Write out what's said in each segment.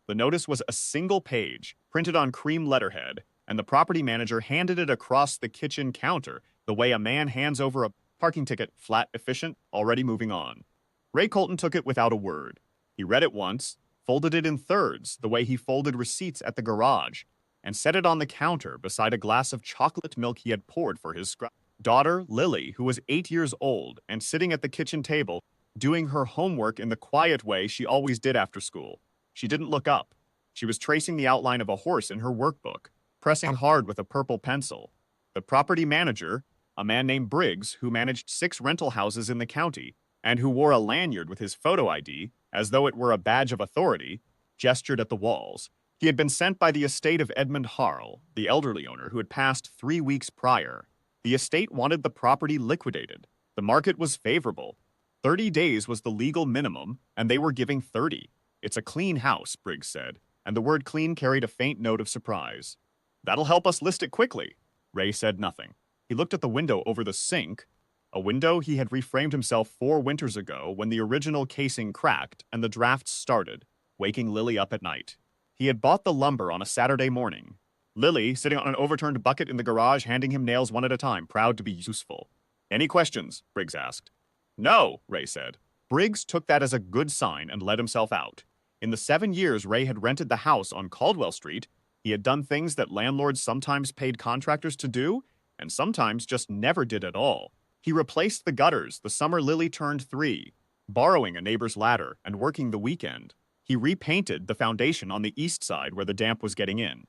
The notice was a single page, printed on cream letterhead, and the property manager handed it across the kitchen counter, the way a man hands over a parking ticket, flat, efficient, already moving on. Ray Colton took it without a word. He read it once, folded it in thirds, the way he folded receipts at the garage, and set it on the counter beside a glass of chocolate milk he had poured for his daughter, Lily, who was 8 years old and sitting at the kitchen table, doing her homework in the quiet way she always did after school. She didn't look up. She was tracing the outline of a horse in her workbook, pressing hard with a purple pencil. The property manager, a man named Briggs, who managed 6 rental houses in the county, and who wore a lanyard with his photo ID, as though it were a badge of authority, gestured at the walls. He had been sent by the estate of Edmund Harl, the elderly owner who had passed 3 weeks prior. The estate wanted the property liquidated. The market was favorable. 30 days was the legal minimum, and they were giving 30. It's a clean house, Briggs said, and the word clean carried a faint note of surprise. That'll help us list it quickly. Ray said nothing. He looked at the window over the sink, a window he had reframed himself 4 winters ago when the original casing cracked and the drafts started, waking Lily up at night. He had bought the lumber on a Saturday morning. Lily, sitting on an overturned bucket in the garage, handing him nails one at a time, proud to be useful. Any questions? Briggs asked. No, Ray said. Briggs took that as a good sign and let himself out. In the 7 years Ray had rented the house on Caldwell Street, he had done things that landlords sometimes paid contractors to do, and sometimes just never did at all. He replaced the gutters the summer Lily turned 3, borrowing a neighbor's ladder and working the weekend. He repainted the foundation on the east side where the damp was getting in.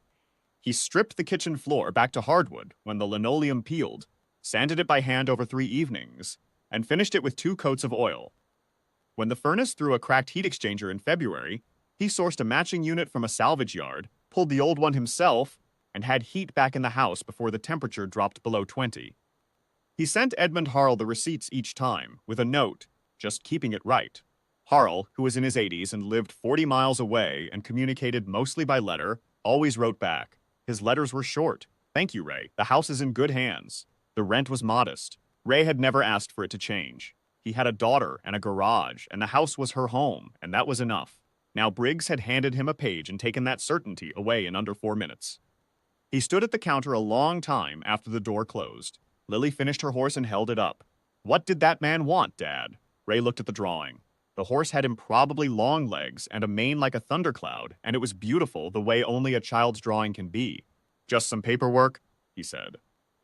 He stripped the kitchen floor back to hardwood when the linoleum peeled, sanded it by hand over 3 evenings, and finished it with 2 coats of oil. When the furnace threw a cracked heat exchanger in February, he sourced a matching unit from a salvage yard, pulled the old one himself, and had heat back in the house before the temperature dropped below 20. He sent Edmund Harl the receipts each time, with a note, just keeping it right. Harl, who was in his 80s and lived 40 miles away and communicated mostly by letter, always wrote back. His letters were short. Thank you, Ray. The house is in good hands. The rent was modest. Ray had never asked for it to change. He had a daughter and a garage, and the house was her home, and that was enough. Now Briggs had handed him a page and taken that certainty away in under 4 minutes. He stood at the counter a long time after the door closed. Lily finished her horse and held it up. What did that man want, Dad? Ray looked at the drawing. The horse had improbably long legs and a mane like a thundercloud, and it was beautiful the way only a child's drawing can be. Just some paperwork, he said.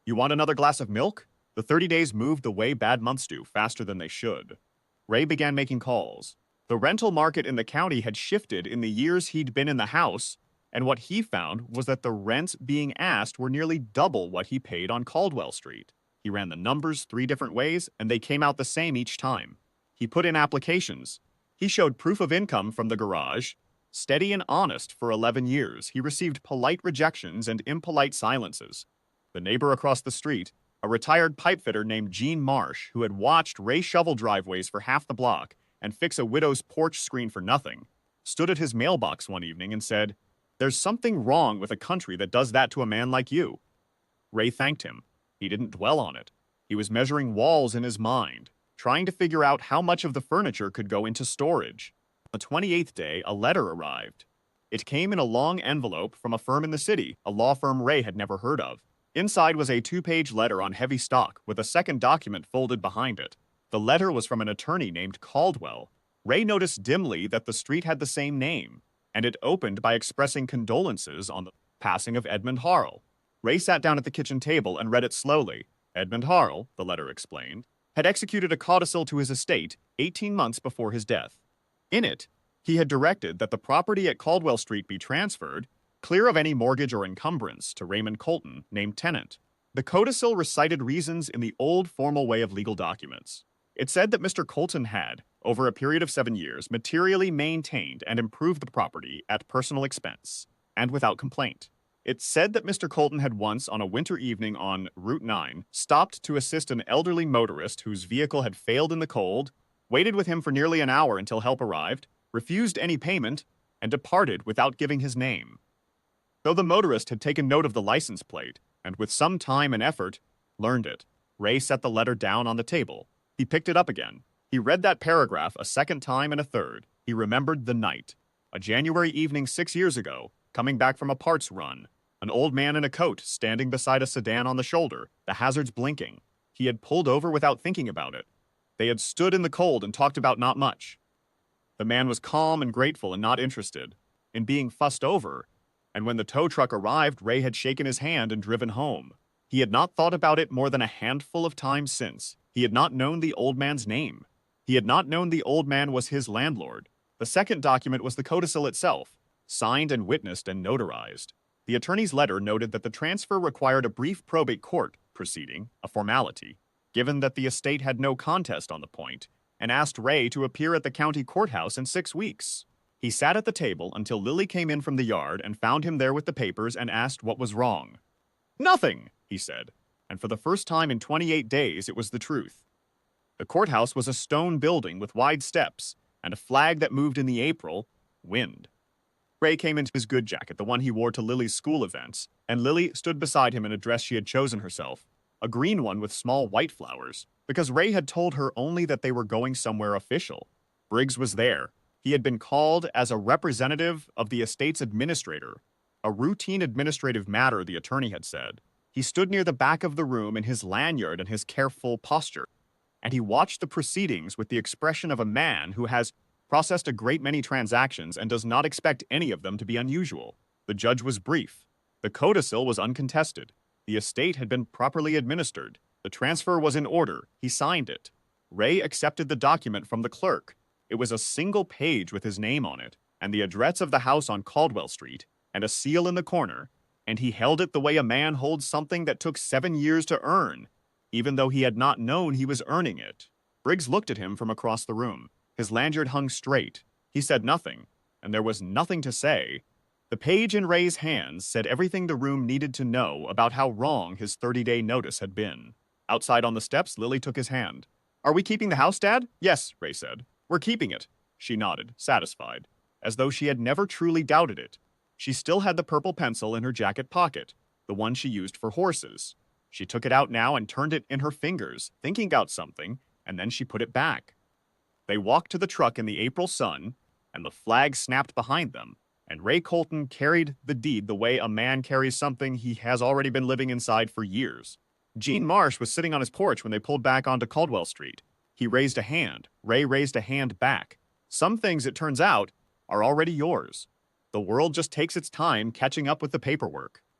You want another glass of milk? The 30 days moved the way bad months do, faster than they should. Ray began making calls. The rental market in the county had shifted in the years he'd been in the house, and what he found was that the rents being asked were nearly double what he paid on Caldwell Street. He ran the numbers 3 different ways, and they came out the same each time. He put in applications. He showed proof of income from the garage. Steady and honest for 11 years, he received polite rejections and impolite silences. The neighbor across the street, a retired pipefitter named Gene Marsh, who had watched Ray shovel driveways for half the block and fix a widow's porch screen for nothing, stood at his mailbox one evening and said, "There's something wrong with a country that does that to a man like you." Ray thanked him. He didn't dwell on it. He was measuring walls in his mind, trying to figure out how much of the furniture could go into storage. On the 28th day, a letter arrived. It came in a long envelope from a firm in the city, a law firm Ray had never heard of. Inside was a 2-page letter on heavy stock with a second document folded behind it. The letter was from an attorney named Caldwell. Ray noticed dimly that the street had the same name, and it opened by expressing condolences on the passing of Edmund Harl. Ray sat down at the kitchen table and read it slowly. Edmund Harl, the letter explained, had executed a codicil to his estate 18 months before his death. In it, he had directed that the property at Caldwell Street be transferred, clear of any mortgage or encumbrance, to Raymond Colton, named tenant. The codicil recited reasons in the old formal way of legal documents. It said that Mr. Colton had, over a period of 7 years, materially maintained and improved the property at personal expense, and without complaint. It said that Mr. Colton had once, on a winter evening on Route 9, stopped to assist an elderly motorist whose vehicle had failed in the cold, waited with him for nearly an hour until help arrived, refused any payment, and departed without giving his name. Though the motorist had taken note of the license plate, and with some time and effort, learned it, Ray set the letter down on the table. He picked it up again. He read that paragraph a second time and a third. He remembered the night. A January evening 6 years ago, coming back from a parts run. An old man in a coat standing beside a sedan on the shoulder, the hazards blinking. He had pulled over without thinking about it. They had stood in the cold and talked about not much. The man was calm and grateful and not interested in being fussed over, and when the tow truck arrived, Ray had shaken his hand and driven home. He had not thought about it more than a handful of times since. He had not known the old man's name. He had not known the old man was his landlord. The second document was the codicil itself, signed and witnessed and notarized. The attorney's letter noted that the transfer required a brief probate court proceeding, a formality, given that the estate had no contest on the point, and asked Ray to appear at the county courthouse in 6 weeks. He sat at the table until Lily came in from the yard and found him there with the papers and asked what was wrong. "Nothing," he said, and for the first time in 28 days it was the truth. The courthouse was a stone building with wide steps and a flag that moved in the April wind. Ray came into his good jacket, the one he wore to Lily's school events, and Lily stood beside him in a dress she had chosen herself, a green one with small white flowers, because Ray had told her only that they were going somewhere official. Briggs was there. He had been called as a representative of the estate's administrator, a routine administrative matter, the attorney had said. He stood near the back of the room in his lanyard and his careful posture, and he watched the proceedings with the expression of a man who has processed a great many transactions and does not expect any of them to be unusual. The judge was brief. The codicil was uncontested. The estate had been properly administered. The transfer was in order. He signed it. Ray accepted the document from the clerk. It was a single page with his name on it, and the address of the house on Caldwell Street, and a seal in the corner, and he held it the way a man holds something that took 7 years to earn, even though he had not known he was earning it. Briggs looked at him from across the room. His lanyard hung straight. He said nothing, and there was nothing to say. The page in Ray's hands said everything the room needed to know about how wrong his 30-day notice had been. Outside on the steps, Lily took his hand. "Are we keeping the house, Dad?" "Yes," Ray said. "We're keeping it." She nodded, satisfied, as though she had never truly doubted it. She still had the purple pencil in her jacket pocket, the one she used for horses. She took it out now and turned it in her fingers, thinking about something, and then she put it back. They walked to the truck in the April sun, and the flag snapped behind them, and Ray Colton carried the deed the way a man carries something he has already been living inside for years. Gene Marsh was sitting on his porch when they pulled back onto Caldwell Street. He raised a hand. Ray raised a hand back. Some things, it turns out, are already yours. The world just takes its time catching up with the paperwork.